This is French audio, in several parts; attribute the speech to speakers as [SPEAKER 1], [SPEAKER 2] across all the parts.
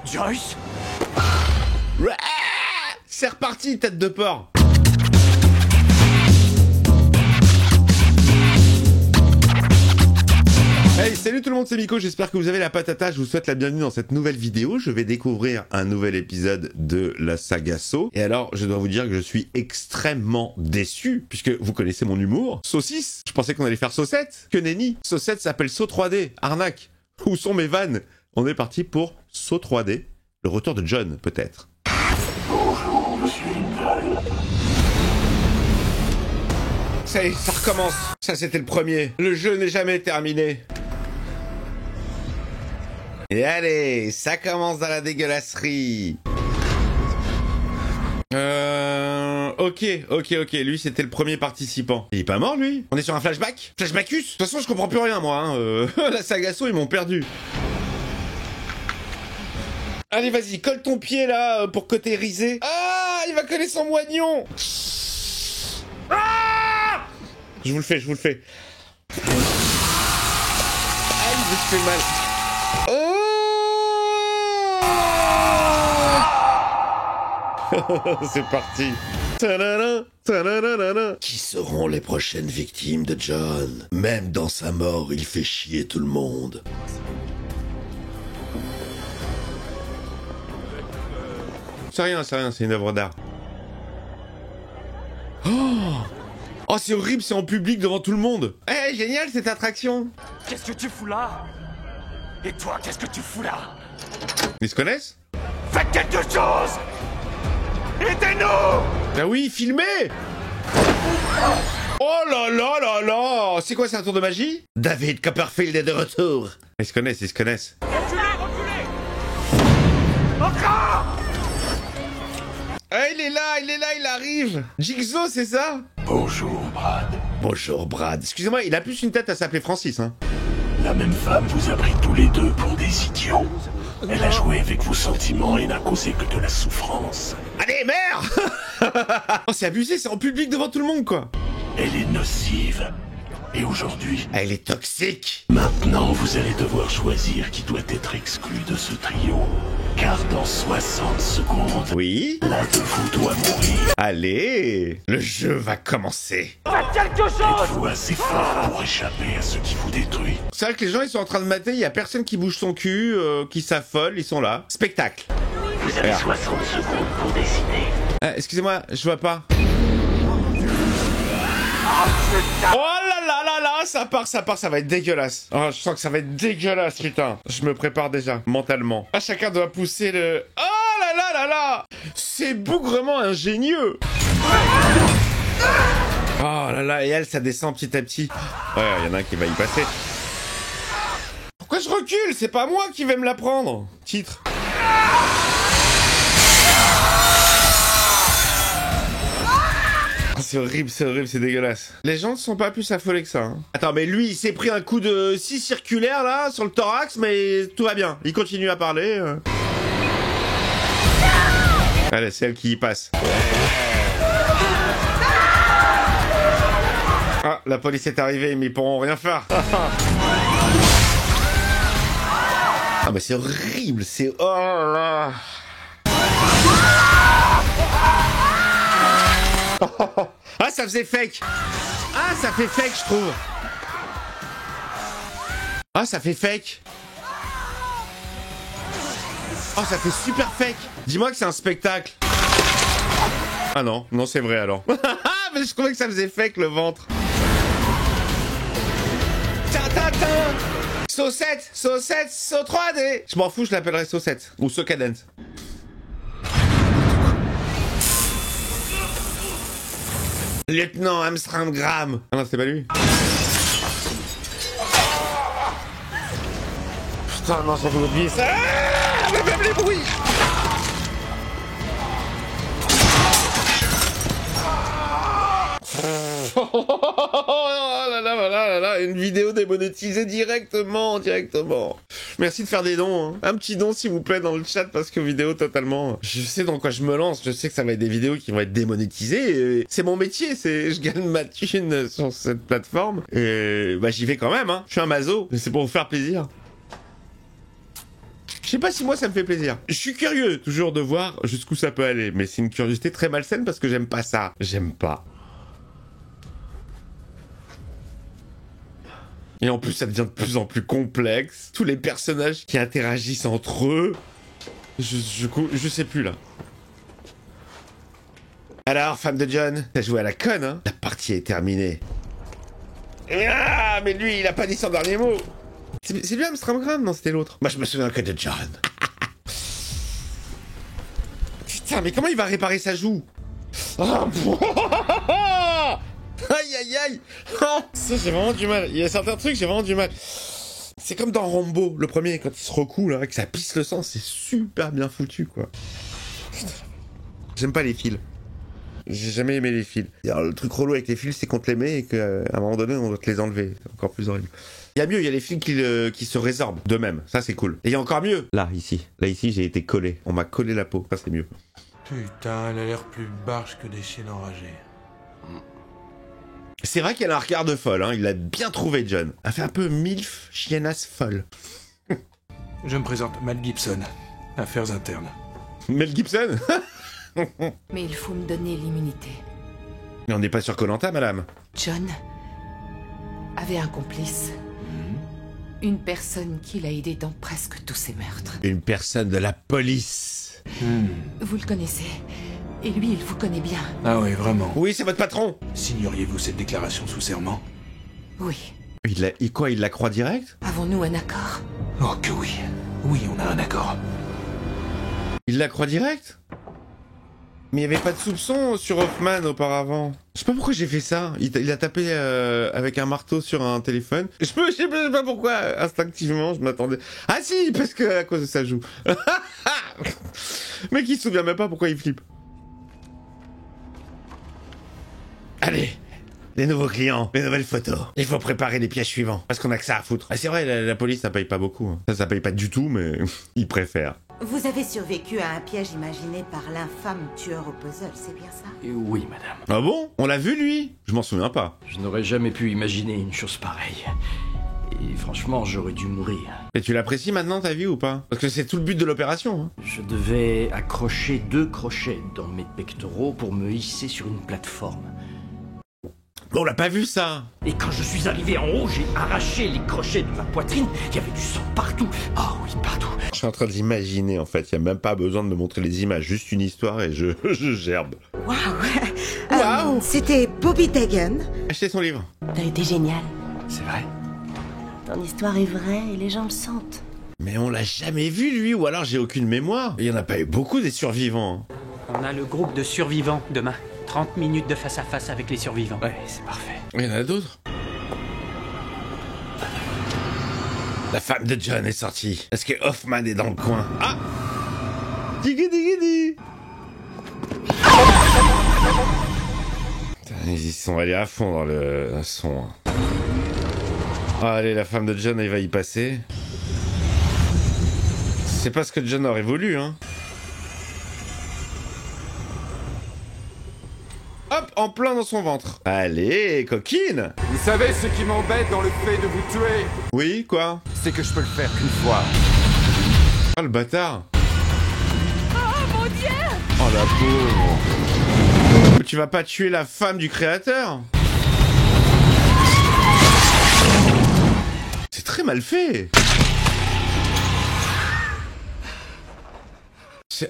[SPEAKER 1] Joyce?
[SPEAKER 2] C'est reparti, tête de porc. Hey, salut tout le monde, c'est Miko, j'espère que vous avez la patata, je vous souhaite la bienvenue dans cette nouvelle vidéo. Je vais découvrir un nouvel épisode de la saga Saw. Et alors, je dois vous dire que je suis extrêmement déçu, puisque vous connaissez mon humour. Saucisse, je pensais qu'on allait faire Saucette. Que nenni, Saucette s'appelle Saw 3D, arnaque. Où sont mes vannes? On est parti pour Saw 3D, le retour de John, peut-être.
[SPEAKER 3] Bonjour, monsieur Lincoln.
[SPEAKER 2] Ça y est, ça recommence. Ça, c'était le premier. Le jeu n'est jamais terminé. Et allez, ça commence dans la dégueulasserie. Ok. Lui, c'était le premier participant. Il est pas mort, lui? On est sur un flashback? Flashbackus? De toute façon, je comprends plus rien, moi. Hein. La saga Saw, ils m'ont perdu. Allez, vas-y, colle ton pied, là, pour cautériser. Ah, il va coller son moignon. Ah! Je vous le fais. Ah, il me fait mal. Oh! C'est parti. Ta-da-da, ta-da-da-da-da.
[SPEAKER 3] Qui seront les prochaines victimes de John? Même dans sa mort, il fait chier tout le monde.
[SPEAKER 2] C'est rien, c'est une œuvre d'art. Oh, c'est horrible, c'est en public devant tout le monde. Eh, génial cette attraction.
[SPEAKER 1] Qu'est-ce que tu fous là? Et toi, qu'est-ce que tu fous là?
[SPEAKER 2] Ils se connaissent?
[SPEAKER 1] Faites quelque chose! Aidez-nous!
[SPEAKER 2] Ah oui, filmez. Oh là là là là. C'est quoi, c'est un tour de magie?
[SPEAKER 3] David Copperfield est de retour.
[SPEAKER 2] Ils se connaissent.
[SPEAKER 1] Reculez! Encore!
[SPEAKER 2] Ah, il est là, il arrive. Jigsaw, c'est ça?
[SPEAKER 3] Bonjour, Brad. Bonjour, Brad.
[SPEAKER 2] Excusez-moi, il a plus une tête à s'appeler Francis, hein.
[SPEAKER 3] La même femme vous a pris tous les deux pour des idiots. Elle a joué avec vos sentiments et n'a causé que de la souffrance.
[SPEAKER 2] Allez, merde. Oh, c'est abusé, c'est en public devant tout le monde, quoi.
[SPEAKER 3] Elle est nocive. Et aujourd'hui,
[SPEAKER 2] Elle est toxique.
[SPEAKER 3] maintenant, vous allez devoir choisir qui doit être exclu de ce trio. Car dans 60 secondes,
[SPEAKER 2] Oui.
[SPEAKER 3] l'un de vous doit mourir.
[SPEAKER 2] Allez, le jeu va commencer.
[SPEAKER 1] Faites quelque chose!
[SPEAKER 3] Êtes-vous assez fort pour échapper à ce qui vous détruit?
[SPEAKER 2] C'est vrai que les gens, ils sont en train de mater, il y a personne qui bouge son cul, qui s'affole, ils sont là. Spectacle.
[SPEAKER 3] Vous avez 60 secondes pour décider.
[SPEAKER 2] Excusez-moi, je vois pas. Oh là là là là, ça part, ça va être dégueulasse. Oh, je sens que ça va être dégueulasse, putain. Je me prépare déjà, mentalement. Ah, chacun doit pousser le... Oh là là là là. C'est bougrement ingénieux. Oh là là, et elle, ça descend petit à petit. Ouais, il y en a un qui va y passer. Pourquoi je recule? C'est pas moi qui vais me la prendre. Titre. C'est horrible, c'est dégueulasse. Les gens ne sont pas plus affolés que ça. Hein. Attends, mais lui, il s'est pris un coup de scie circulaire, là, sur le thorax, mais tout va bien. Il continue à parler. Allez, c'est elle qui y passe. Ah, la police est arrivée, mais ils pourront rien faire. Ah, mais c'est horrible, c'est... Oh là là. Ah, ça faisait fake. Ah, ça fait fake, je trouve. Ah, ça fait fake. Oh, ça fait super fake. Dis-moi que c'est un spectacle. Ah non, non, c'est vrai alors. Mais je trouvais que ça faisait fake, le ventre. Saucette, Saw 3D. Je m'en fous, je l'appellerai Saucette. Ou Saw Cadence. Lieutenant Armstrong Graham. Ah non, c'était pas lui. Putain, non, j'avais oublié ça. Ah, mais même les bruits. Oh là là, une vidéo démonétisée directement. Merci de faire des dons, hein. Un petit don s'il vous plaît dans le chat parce que vidéo totalement... Je sais dans quoi je me lance, je sais que ça va être des vidéos qui vont être démonétisées. C'est mon métier, je gagne ma thune sur cette plateforme. Et bah j'y vais quand même, hein. Je suis un maso, c'est pour vous faire plaisir. Je sais pas si moi ça me fait plaisir. Je suis curieux toujours de voir jusqu'où ça peut aller, mais c'est une curiosité très malsaine parce que j'aime pas ça. J'aime pas. Et en plus ça devient de plus en plus complexe. Tous les personnages qui interagissent entre eux. Je sais plus là. Alors, femme de John, t'as joué à la conne, hein? La partie est terminée. Ah, mais lui, il a pas dit son dernier mot. C'est lui Amstramgram? Non, c'était l'autre. Moi, je me souviens que de John. Putain, mais comment il va réparer sa joue? Oh, aïe, aïe, aïe. Oh, ça, j'ai vraiment du mal. Il y a certains trucs, j'ai vraiment du mal. C'est comme dans Rambo, le premier, quand il se recoue, là, que ça pisse le sang, c'est super bien foutu, quoi. Putain. J'aime pas les fils. J'ai jamais aimé les fils. Alors, le truc relou avec les fils, c'est qu'on te les met et qu'à un moment donné, on doit te les enlever. C'est encore plus horrible. Il y a mieux, il y a les fils qui se résorbent d'eux-mêmes. Ça, c'est cool. Et il y a encore mieux. Là, ici, j'ai été collé. On m'a collé la peau. Ça, c'est mieux.
[SPEAKER 4] Putain, elle a l'air plus barge que des chiens enragés.
[SPEAKER 2] C'est vrai qu'elle a un regard de folle, hein. Il l'a bien trouvé, John. Elle fait un peu milf, chiennasse folle.
[SPEAKER 4] Je me présente, Mel Gibson. Affaires internes.
[SPEAKER 2] Mel Gibson?
[SPEAKER 5] Mais il faut me donner l'immunité.
[SPEAKER 2] Mais on n'est pas sur Koh-Lanta, madame.
[SPEAKER 5] John avait un complice. Une personne qui l'a aidé dans presque tous ses meurtres.
[SPEAKER 2] Une personne de la police.
[SPEAKER 5] Vous le connaissez. Et lui, il vous connaît bien.
[SPEAKER 4] Ah oui, vraiment.
[SPEAKER 2] Oui, c'est votre patron.
[SPEAKER 4] Signeriez-vous cette déclaration sous serment?
[SPEAKER 5] Oui.
[SPEAKER 2] Il la croit direct?
[SPEAKER 5] Avons-nous un accord?
[SPEAKER 4] Oh que oui. Oui, on a un accord.
[SPEAKER 2] Il la croit direct? Mais il n'y avait pas de soupçon sur Hoffman auparavant. Je sais pas pourquoi j'ai fait ça. Il a tapé avec un marteau sur un téléphone. Je sais pas pourquoi, instinctivement, je m'attendais... Ah si, parce que à cause de sa joue. Mec, il se souvient même pas pourquoi il flippe. Allez, les nouveaux clients, les nouvelles photos. Il faut préparer les pièges suivants, parce qu'on a que ça à foutre. Ah, c'est vrai, la police, ça paye pas beaucoup. Hein. Ça paye pas du tout, mais ils préfèrent.
[SPEAKER 6] Vous avez survécu à un piège imaginé par l'infâme tueur au puzzle, c'est bien ça?
[SPEAKER 7] Oui, madame.
[SPEAKER 2] Ah bon? On l'a vu, lui? Je m'en souviens pas.
[SPEAKER 7] Je n'aurais jamais pu imaginer une chose pareille. Et franchement, j'aurais dû mourir.
[SPEAKER 2] Et tu l'apprécies maintenant, ta vie, ou pas? Parce que c'est tout le but de l'opération. Hein.
[SPEAKER 7] Je devais accrocher 2 crochets dans mes pectoraux pour me hisser sur une plateforme.
[SPEAKER 2] On l'a pas vu, ça.
[SPEAKER 7] Et quand je suis arrivé en haut, j'ai arraché les crochets de ma poitrine. Il y avait du sang partout. Oh oui, partout.
[SPEAKER 2] Je suis en train d'imaginer, en fait. Il n'y a même pas besoin de me montrer les images. Juste une histoire et je gerbe.
[SPEAKER 6] Waouh! C'était Bobby Dagan.
[SPEAKER 2] Achetez son livre.
[SPEAKER 6] T'as été génial.
[SPEAKER 7] C'est vrai?
[SPEAKER 6] Ton histoire est vraie et les gens le sentent.
[SPEAKER 2] Mais on l'a jamais vu, lui, ou alors j'ai aucune mémoire. Il y en a pas eu beaucoup des survivants.
[SPEAKER 8] On a le groupe de survivants demain. 30 minutes de face à face avec les survivants.
[SPEAKER 7] Ouais, c'est parfait.
[SPEAKER 2] Il y en a d'autres. La femme de John est sortie. Est-ce que Hoffman est dans le coin? Ah! Diggy diggy di! Ils y sont allés à fond dans le son. Ah, allez, la femme de John, elle va y passer. C'est pas ce que John aurait voulu, hein. Hop, en plein dans son ventre. Allez, coquine!
[SPEAKER 1] Vous savez ce qui m'embête dans le fait de vous tuer?
[SPEAKER 2] Oui, quoi?
[SPEAKER 1] C'est que je peux le faire qu'une fois.
[SPEAKER 2] Ah, le bâtard!
[SPEAKER 5] Oh mon Dieu!
[SPEAKER 2] Oh, la pauvre! Tu vas pas tuer la femme du créateur? C'est très mal fait!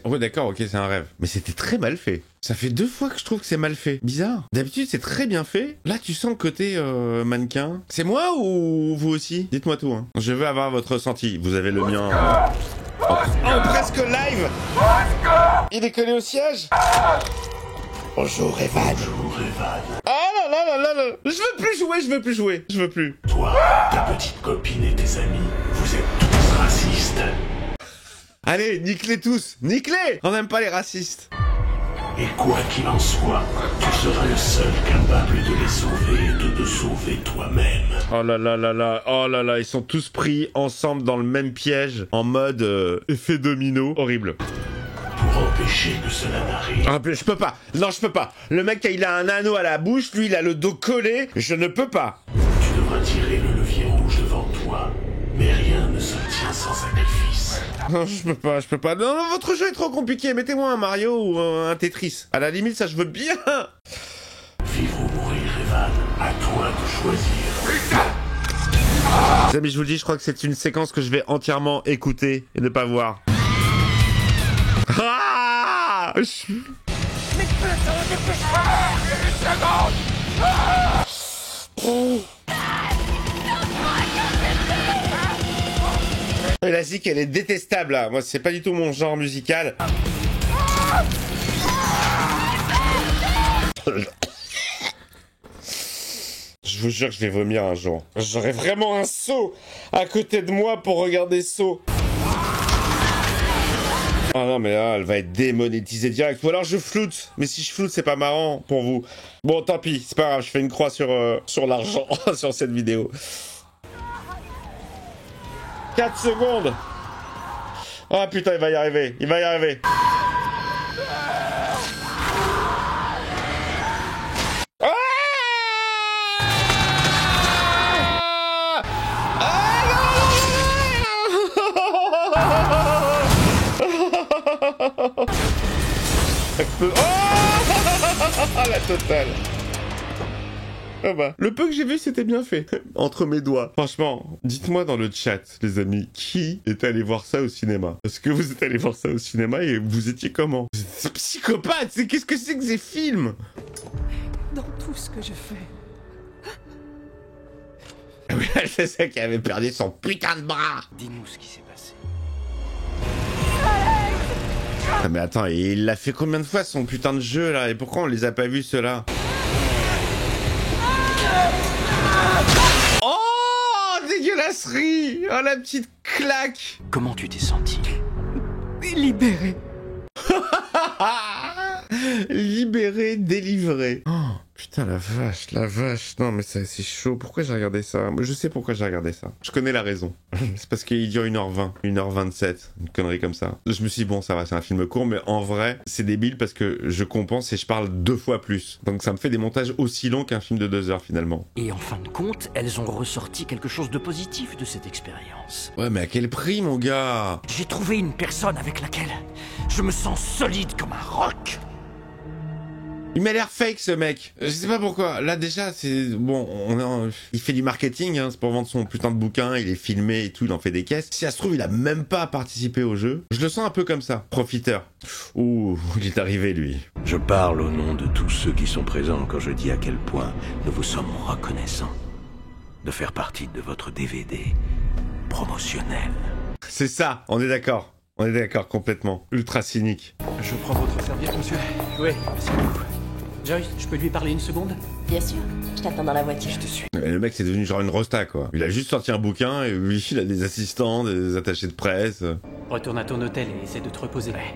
[SPEAKER 2] Ouais, d'accord, ok, c'est un rêve. Mais c'était très mal fait. Ça fait 2 fois que je trouve que c'est mal fait. Bizarre. D'habitude, c'est très bien fait. Là, tu sens le côté mannequin. C'est moi ou vous aussi? Dites-moi tout. Hein. Je veux avoir votre ressenti. Vous avez le mien. En presque live. Il est collé au siège. Bonjour, Evan.
[SPEAKER 3] Bonjour, Evan.
[SPEAKER 2] Ah là là là là là. Je veux plus jouer. Je veux plus.
[SPEAKER 3] Toi, ta petite copine et tes amis, vous êtes tous racistes.
[SPEAKER 2] Allez, nique-les tous. Nique-les. On n'aime pas les racistes.
[SPEAKER 3] Et quoi qu'il en soit, tu seras le seul capable de les sauver et de te sauver toi-même.
[SPEAKER 2] Oh là là là là, oh là là, ils sont tous pris ensemble dans le même piège, en mode effet domino, horrible.
[SPEAKER 3] Pour empêcher que cela n'arrive.
[SPEAKER 2] Ah, je peux pas, non je peux pas. Le mec il a un anneau à la bouche, lui il a le dos collé, je ne peux pas.
[SPEAKER 3] Tu devras tirer le levier rouge devant toi, mais rien ne se tient sans sacrifice.
[SPEAKER 2] Non, je peux pas. Non, non, votre jeu est trop compliqué. Mettez-moi un Mario ou un Tetris. À la limite, ça, je veux bien.
[SPEAKER 3] Vivre ou mourir, Evan. À toi de choisir.
[SPEAKER 2] Les amis, je vous le dis, je crois que c'est une séquence que je vais entièrement écouter et ne pas voir. Ah!
[SPEAKER 1] Mais putain, dépêche-toi! Une seconde! Ah!
[SPEAKER 2] La zik, elle est détestable, là. Moi, c'est pas du tout mon genre musical. Je vous jure que je vais vomir un jour. J'aurai vraiment un seau à côté de moi pour regarder Saw. Ah non, mais là, elle va être démonétisée direct. Ou alors je floute. Mais si je floute, c'est pas marrant pour vous. Bon, tant pis, c'est pas grave, je fais une croix sur l'argent sur cette vidéo. 4 secondes. Ah putain, il va y arriver. Il va y arriver. Oh la totale. Ah bah, le peu que j'ai vu, c'était bien fait. Entre mes doigts. Franchement, dites-moi dans le chat, les amis, qui est allé voir ça au cinéma? Est-ce que vous êtes allé voir ça au cinéma et vous étiez comment? C'est psychopathe. Qu'est-ce que c'est que ces films?
[SPEAKER 9] Dans tout ce que je fais.
[SPEAKER 2] Oui, c'est ça qui avait perdu son putain de bras.
[SPEAKER 7] Dis-nous ce qui s'est passé.
[SPEAKER 2] Ah mais attends, il l'a fait combien de fois son putain de jeu là? Et pourquoi on les a pas vus ceux-là? Oh, dégueulasserie! Oh la petite claque!
[SPEAKER 7] Comment tu t'es senti?
[SPEAKER 9] Libéré.
[SPEAKER 2] Libéré, délivré. Oh, putain la vache. Non mais c'est chaud. Pourquoi j'ai regardé ça? Je sais pourquoi j'ai regardé ça. Je connais la raison. C'est parce qu'il dure 1h20, 1h27, une connerie comme ça. Je me suis dit bon ça va, c'est un film court, mais en vrai c'est débile parce que je compense et je parle 2 fois plus. Donc ça me fait des montages aussi longs qu'un film de 2 heures finalement.
[SPEAKER 7] Et en fin de compte, elles ont ressorti quelque chose de positif de cette expérience.
[SPEAKER 2] Ouais mais à quel prix mon gars?
[SPEAKER 7] J'ai trouvé une personne avec laquelle je me sens solide comme un roc.
[SPEAKER 2] Il m'a l'air fake ce mec. Je sais pas pourquoi. Là déjà c'est bon, il fait du marketing, hein, c'est pour vendre son putain de bouquin, il est filmé et tout, il en fait des caisses. Si ça se trouve il a même pas participé au jeu. Je le sens un peu comme ça, profiteur. Ouh, il est arrivé lui.
[SPEAKER 3] Je parle au nom de tous ceux qui sont présents quand je dis à quel point nous vous sommes reconnaissants de faire partie de votre DVD promotionnel.
[SPEAKER 2] C'est ça, on est d'accord. On est d'accord complètement. Ultra cynique.
[SPEAKER 4] Je prends votre serviette, monsieur.
[SPEAKER 8] Oui, merci beaucoup. Joyce, je peux lui parler une seconde?
[SPEAKER 10] Bien sûr, je t'attends dans la voiture.
[SPEAKER 8] Je te suis.
[SPEAKER 2] Le mec c'est devenu genre une rosta quoi. Il a juste sorti un bouquin et lui il a des assistants, des attachés de presse.
[SPEAKER 8] Retourne à ton hôtel et essaie de te reposer.
[SPEAKER 7] Ouais.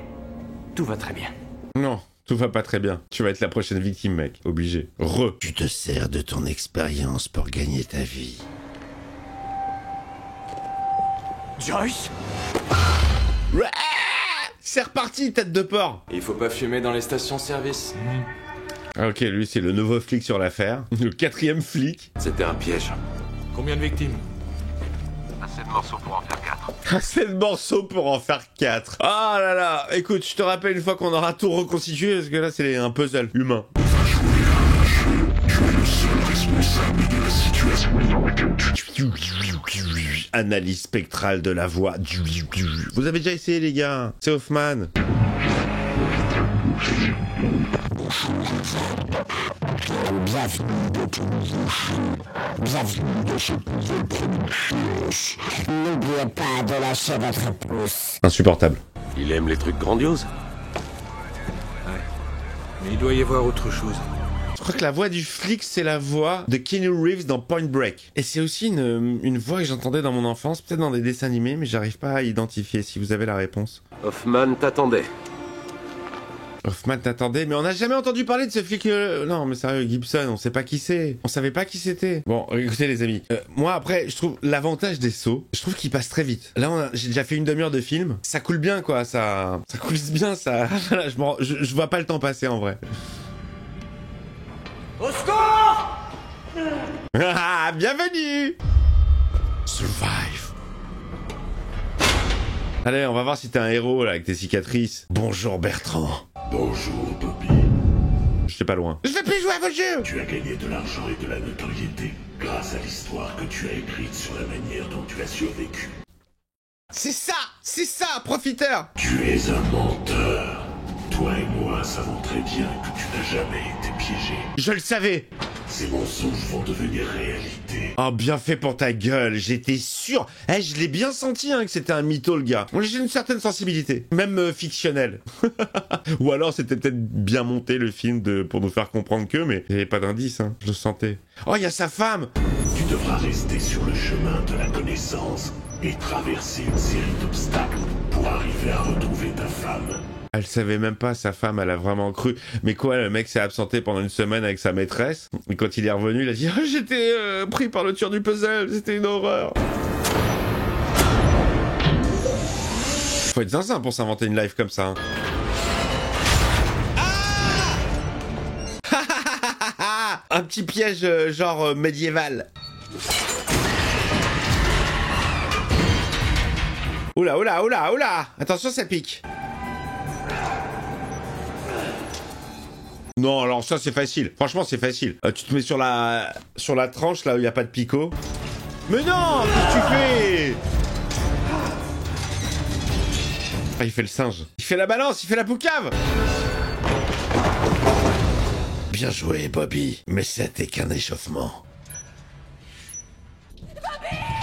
[SPEAKER 7] Tout va très bien.
[SPEAKER 2] Non, tout va pas très bien. Tu vas être la prochaine victime mec, obligé. Tu te sers de ton expérience pour gagner ta vie.
[SPEAKER 7] Joyce?
[SPEAKER 2] C'est reparti, tête de porc.
[SPEAKER 11] Il faut pas fumer dans les stations-service.
[SPEAKER 2] Ah ok, lui c'est le nouveau flic sur l'affaire. Le 4e flic.
[SPEAKER 11] C'était un piège.
[SPEAKER 4] Combien de victimes?
[SPEAKER 1] Assez de morceaux pour en faire 4.
[SPEAKER 2] Assez de morceaux pour en faire 4. Ah là là, écoute, je te rappelle une fois qu'on aura tout reconstitué, parce que là c'est un puzzle humain. Analyse spectrale de la voix. Vous avez déjà essayé les gars? C'est Hoffman.
[SPEAKER 10] Bienvenue dans cette nouvelle production. N'oubliez pas de lâcher votre pouce.
[SPEAKER 2] Insupportable.
[SPEAKER 3] Il aime les trucs grandioses.
[SPEAKER 4] Mais il doit y avoir autre chose.
[SPEAKER 2] Je crois que la voix du flic, c'est la voix de Keanu Reeves dans Point Break. Et c'est aussi une voix que j'entendais dans mon enfance, peut-être dans des dessins animés, mais j'arrive pas à identifier si vous avez la réponse.
[SPEAKER 11] Hoffman t'attendait.
[SPEAKER 2] Hoffman t'attendait, mais on n'a jamais entendu parler de ce flic. Non, mais sérieux, Gibson, on sait pas qui c'est. On savait pas qui c'était. Bon, écoutez les amis, moi après, je trouve l'avantage des sauts, je trouve qu'il passe très vite. Là, j'ai déjà fait une demi-heure de film, ça coule bien quoi, ça coule bien, ça. Voilà, je vois pas le temps passer en vrai.
[SPEAKER 7] Au secours!
[SPEAKER 2] Ah, bienvenue! Survive. Allez, on va voir si t'es un héros, là, avec tes cicatrices. Bonjour, Bertrand.
[SPEAKER 12] Bonjour, Bobby.
[SPEAKER 2] J'étais pas loin. Je vais plus jouer à vos jeux.
[SPEAKER 12] Tu as gagné de l'argent et de la notoriété grâce à l'histoire que tu as écrite sur la manière dont tu as survécu.
[SPEAKER 2] C'est ça, profiteur.
[SPEAKER 12] Tu es un menteur. Toi et moi savons très bien que tu n'as jamais été piégé.
[SPEAKER 2] Je le savais.
[SPEAKER 12] Ces mensonges vont devenir réalité.
[SPEAKER 2] Oh, bien fait pour ta gueule, j'étais sûr. Eh, je l'ai bien senti, hein, que c'était un mytho, le gars. J'ai une certaine sensibilité, même fictionnelle. Ou alors c'était peut-être bien monté, le film, pour nous faire comprendre que, mais il n'y avait pas d'indice, hein, je le sentais. Oh, il y a sa femme.
[SPEAKER 12] Tu devras rester sur le chemin de la connaissance et traverser une série d'obstacles pour arriver à retrouver ta femme.
[SPEAKER 2] Elle savait même pas, sa femme, elle a vraiment cru. Mais quoi, le mec s'est absenté pendant une semaine avec sa maîtresse. Et quand il est revenu, il a dit « J'étais pris par le tueur du puzzle, c'était une horreur !» Faut être zinzin pour s'inventer une life comme ça. Hein. Ah un petit piège genre médiéval. Oula, oula, oula, oula! Attention, ça pique. Non, alors ça c'est facile. Franchement, c'est facile. Tu te mets sur la tranche là où il n'y a pas de picot. Mais non, qu'est-ce que tu fais? Ah, il fait le singe. Il fait la balance, il fait la poucave.
[SPEAKER 12] Bien joué, Bobby. Mais c'était qu'un échauffement.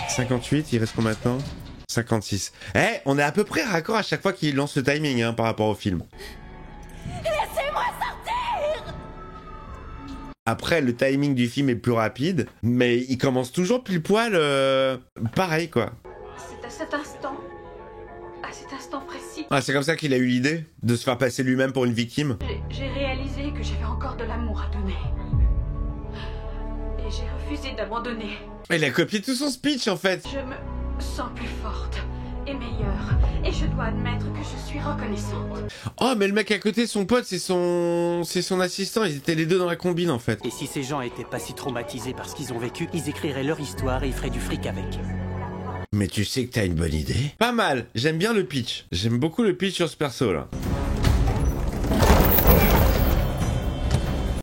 [SPEAKER 2] 58, il reste combien de temps? 56. Eh, on est à peu près raccord à chaque fois qu'il lance le timing hein, par rapport au film.
[SPEAKER 13] Laissez-moi sortir!
[SPEAKER 2] Après, le timing du film est plus rapide, mais il commence toujours pile poil pareil, quoi.
[SPEAKER 13] C'est à cet instant précis.
[SPEAKER 2] Ah, c'est comme ça qu'il a eu l'idée de se faire passer lui-même pour une victime.
[SPEAKER 13] J'ai réalisé que j'avais encore de l'amour à donner. Et j'ai refusé d'abandonner.
[SPEAKER 2] Il a copié tout son speech, en fait.
[SPEAKER 13] Je me sens plus forte et meilleure. Et je dois admettre que je suis reconnaissante.
[SPEAKER 2] Oh, mais le mec à côté, son pote, c'est son assistant. Ils étaient les deux dans la combine, en fait.
[SPEAKER 8] Et si ces gens étaient pas si traumatisés par ce qu'ils ont vécu, ils écriraient leur histoire et ils feraient du fric avec.
[SPEAKER 2] Mais tu sais que t'as une bonne idée? Pas mal. J'aime bien le pitch. J'aime beaucoup le pitch sur ce perso, là.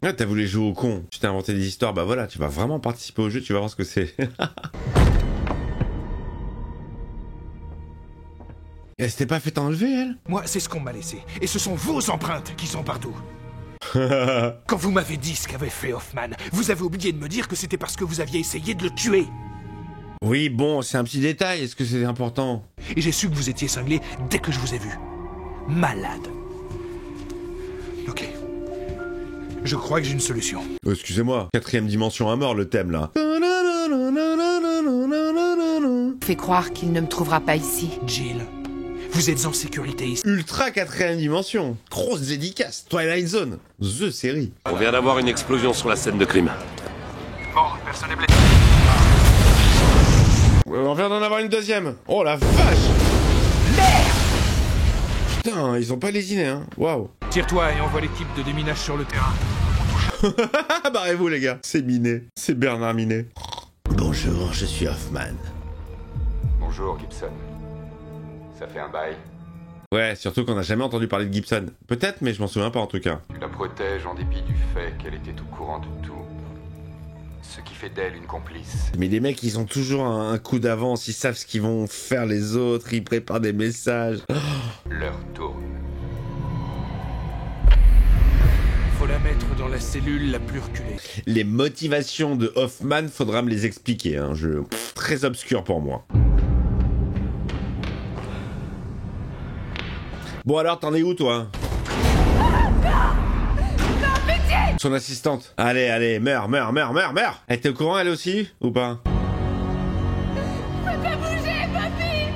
[SPEAKER 2] Ah, t'as voulu jouer au con. Tu t'es inventé des histoires. Bah voilà, tu vas vraiment participer au jeu. Tu vas voir ce que c'est. Elle s'était pas fait enlever, elle?
[SPEAKER 4] Moi, c'est ce qu'on m'a laissé. Et ce sont vos empreintes qui sont partout. Quand vous m'avez dit ce qu'avait fait Hoffman, vous avez oublié de me dire que c'était parce que vous aviez essayé de le tuer.
[SPEAKER 2] Oui, bon, c'est un petit détail. Est-ce que c'est important?
[SPEAKER 4] Et j'ai su que vous étiez cinglé dès que je vous ai vu. Malade. Ok. Je crois que j'ai une solution.
[SPEAKER 2] Oh, excusez-moi. 4ème dimension à mort, le thème, là.
[SPEAKER 5] Fais croire qu'il ne me trouvera pas ici.
[SPEAKER 4] Jill, vous êtes en sécurité ici.
[SPEAKER 2] Ultra 4ème dimension. Grosse dédicace. Twilight Zone. The série.
[SPEAKER 11] On vient d'avoir une explosion sur la scène de crime.
[SPEAKER 1] Bon, personne n'est blessé.
[SPEAKER 2] On vient d'en avoir une deuxième. Oh la vache.
[SPEAKER 4] Merde!
[SPEAKER 2] Putain, ils ont pas lésiné, hein. Waouh.
[SPEAKER 4] Tire-toi et envoie l'équipe de déminage sur le terrain.
[SPEAKER 2] Barrez-vous, les gars. C'est Minet. C'est Bernard Minet.
[SPEAKER 12] Bonjour, je suis Hoffman.
[SPEAKER 14] Bonjour, Gibson. Ça fait un bail.
[SPEAKER 2] Ouais, surtout qu'on n'a jamais entendu parler de Gibson. Peut-être, mais je m'en souviens pas en tout cas.
[SPEAKER 14] Tu la protèges en dépit du fait qu'elle était au courant de tout. Ce qui fait d'elle une complice.
[SPEAKER 2] Mais les mecs, ils ont toujours un coup d'avance. Ils savent ce qu'ils vont faire les autres. Ils préparent des messages.
[SPEAKER 14] L'heure tourne.
[SPEAKER 4] Faut la mettre dans la cellule la plus reculée.
[SPEAKER 2] Les motivations de Hoffman, faudra me les expliquer. Hein. Très obscur pour moi. Bon alors, t'en es où, toi? Son assistante. Allez, allez, meurs. Elle était au courant, elle aussi? Ou pas?
[SPEAKER 13] Faut pas bouger, papy!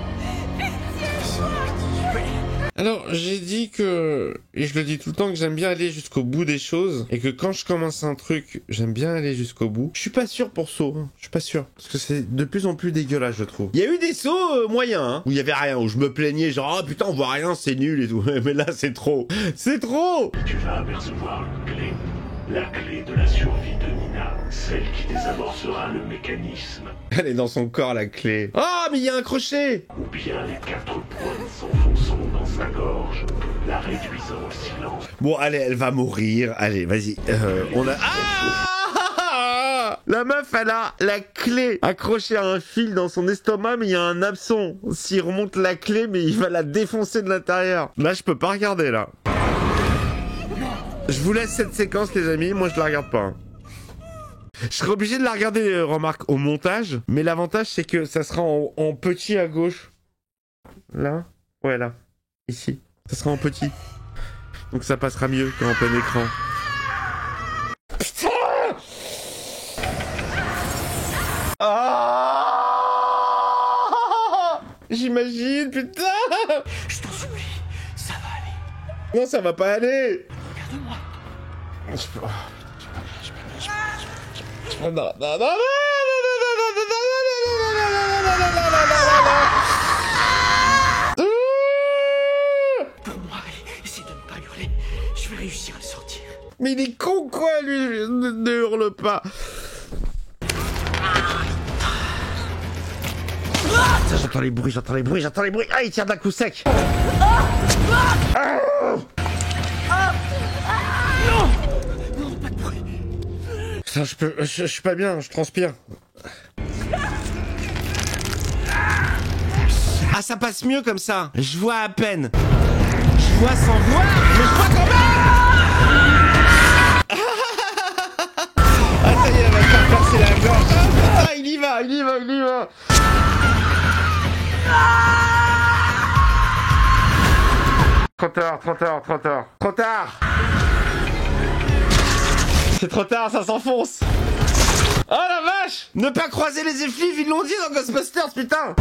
[SPEAKER 2] Alors, j'ai dit que... Et je le dis tout le temps que j'aime bien aller jusqu'au bout des choses. Et que quand je commence un truc, j'aime bien aller jusqu'au bout. Je suis pas sûr pour Saw. Hein. Je suis pas sûr. Parce que c'est de plus en plus dégueulasse, je trouve. Il y a eu des sauts moyens, hein. Où il y avait rien. Où je me plaignais, genre, oh putain, on voit rien, c'est nul et tout. Mais là, c'est trop. C'est trop!
[SPEAKER 12] Tu vas apercevoir une clé La clé de la survie de Nina, celle qui désamorcera le mécanisme.
[SPEAKER 2] Elle est dans son corps, la clé. Oh, mais il y a un crochet!
[SPEAKER 12] Ou bien les 4 points s'enfonçant dans sa gorge, la réduisant au silence.
[SPEAKER 2] Bon, allez, elle va mourir. Allez, vas-y. On a... Ah! La meuf, elle a la clé accrochée à un fil dans son estomac, mais il y a un hameçon. S'il remonte la clé, mais il va la défoncer de l'intérieur. Là, je peux pas regarder, là. Je vous laisse cette séquence, les amis. Moi, je la regarde pas. Hein. Je serai obligé de la regarder, remarque, au montage. Mais l'avantage, c'est que ça sera en petit à gauche. Là? Ouais, là. Ici. Ça sera en petit. Donc ça passera mieux qu'en plein écran. Putain! Ah! J'imagine, putain!
[SPEAKER 7] Je t'en supplie, ça va aller.
[SPEAKER 2] Non, ça va pas aller!
[SPEAKER 7] Regarde-moi.
[SPEAKER 2] Non, non, non, non,
[SPEAKER 7] Pour moi, essaie de ne pas hurler. Je vais réussir à le sortir.
[SPEAKER 2] mais il est con quoi, lui! Ne hurle pas! J'entends les bruits, j'entends les bruits, j'entends les bruits! Ah, il tire d'un coup sec!
[SPEAKER 7] Non, pas de bruit.
[SPEAKER 2] Putain, je suis pas bien, je transpire. Ah, ça passe mieux comme ça. Je vois à peine. Je vois sans voir, mais je vois quand même. Ah, ça y est, elle va faire percer la gorge. Ah, il y va, il y va, il y va. Trop tard, trop tard, trop tard. Trop tard. C'est trop tard, ça s'enfonce. Oh la vache! Ne pas croiser les effluves, ils l'ont dit dans Ghostbusters, putain!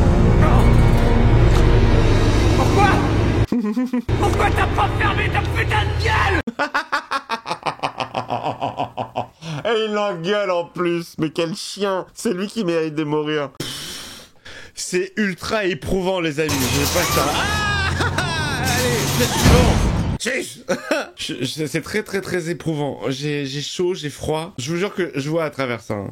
[SPEAKER 7] Pourquoi? Pourquoi t'as pas fermé ta putain de gueule?
[SPEAKER 2] Et il l'engueule en plus, mais quel chien! C'est lui qui mérite de mourir. C'est ultra éprouvant, les amis, je vais pas ça. Allez, c'est bon! C'est très très très éprouvant. J'ai chaud, j'ai froid. Je vous jure que je vois à travers ça. Hein.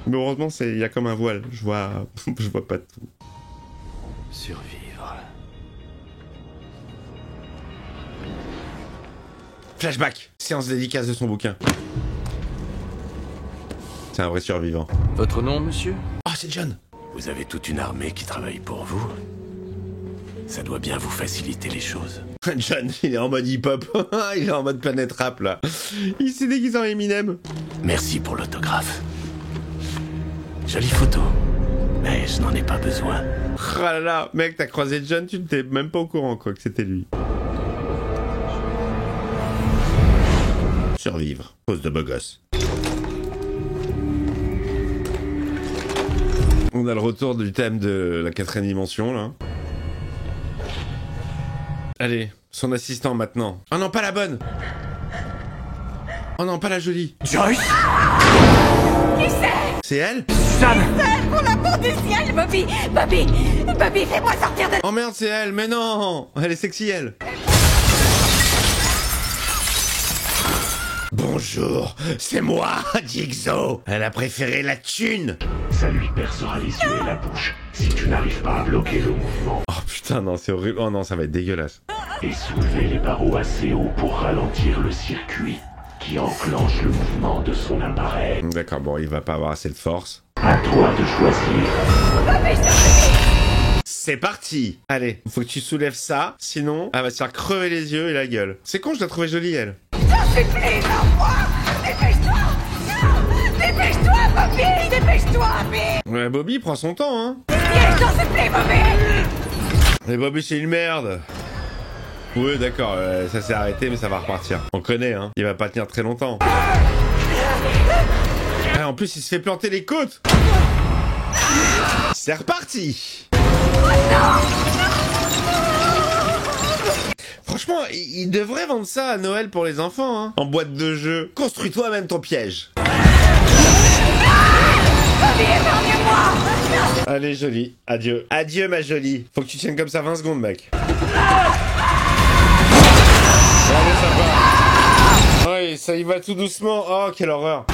[SPEAKER 2] Mais heureusement, il y a comme un voile. Je vois pas tout.
[SPEAKER 3] Survivre.
[SPEAKER 2] Flashback. Séance dédicace de son bouquin. C'est un vrai survivant.
[SPEAKER 3] Votre nom, monsieur?
[SPEAKER 2] Oh, c'est John.
[SPEAKER 12] Vous avez toute une armée qui travaille pour vous. Ça doit bien vous faciliter les choses.
[SPEAKER 2] John, il est en mode hip-hop. Il est en mode planète rap, là. Il s'est déguisé en Eminem.
[SPEAKER 12] Merci pour l'autographe. Jolie photo. Mais je n'en ai pas besoin.
[SPEAKER 2] Oh là là, mec, t'as croisé John, tu n'étais même pas au courant, quoi, que c'était lui. Survivre. Pose de beau gosse. On a le retour du thème de la 4ème dimension, là. Allez, son assistant maintenant. Oh non, pas la bonne. Oh non, pas la jolie.
[SPEAKER 7] Joyce?
[SPEAKER 13] Qui c'est?
[SPEAKER 2] C'est elle?
[SPEAKER 7] Suzanne!
[SPEAKER 13] C'est elle, pour l'amour du ciel, Bobby! Bobby! Bobby, fais-moi sortir de...
[SPEAKER 2] Oh merde, c'est elle, mais non! Elle est sexy, elle. Bonjour, c'est moi, Jigsaw. Elle a préféré la thune.
[SPEAKER 12] Ça lui percera les yeux et la bouche si tu n'arrives pas à bloquer le mouvement.
[SPEAKER 2] Oh putain, non, c'est horrible. Oh non, ça va être dégueulasse.
[SPEAKER 12] Et soulever les barreaux assez haut pour ralentir le circuit qui enclenche le mouvement de son appareil.
[SPEAKER 2] D'accord, bon, il va pas avoir assez de force.
[SPEAKER 12] À toi de choisir.
[SPEAKER 2] C'est parti. Allez, faut que tu soulèves ça, sinon elle va se faire crever les yeux et la gueule. C'est con, je l'ai trouvée jolie, elle.
[SPEAKER 13] J'en supplie, lance-moi! Dépêche-toi! Dépêche-toi, Bobby! Dépêche-toi, Bobby!
[SPEAKER 2] Ouais, Bobby prend son temps, hein.
[SPEAKER 13] J'en supplie, Bobby!
[SPEAKER 2] Mais Bobby, c'est une merde. Oui, d'accord, ça s'est arrêté, mais ça va repartir. On connaît, hein. Il va pas tenir très longtemps. Ah, en plus, il se fait planter les côtes. C'est reparti. Franchement, il devrait vendre ça à Noël pour les enfants, hein. En boîte de jeu. Construis toi-même ton piège. Allez, jolie. Adieu. Adieu, ma jolie. Faut que tu tiennes comme ça 20 secondes, mec. Allez, ça va. ouais, ça y va tout doucement. Oh, quelle horreur.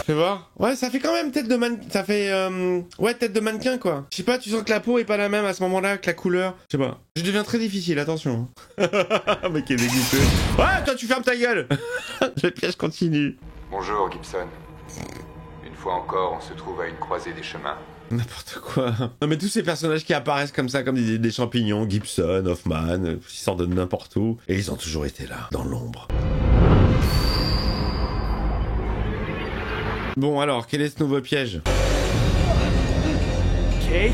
[SPEAKER 2] Fais voir. Ouais, ça fait quand même tête de mannequin. Ça fait... Ouais, tête de mannequin, quoi. Je sais pas, tu sens que la peau est pas la même à ce moment-là, que la couleur. Je sais pas. Je deviens très difficile, attention. Mec est dégoûté. Ouais, toi, tu fermes ta gueule. Je continue.
[SPEAKER 14] Bonjour, Gibson. Une fois encore, on se trouve à une croisée des chemins.
[SPEAKER 2] N'importe quoi. Non mais tous ces personnages qui apparaissent comme ça, comme des champignons, Gibson, Hoffman, ils sortent de n'importe où, et ils ont toujours été là, dans l'ombre. Bon alors, quel est ce nouveau piège?
[SPEAKER 4] Kay?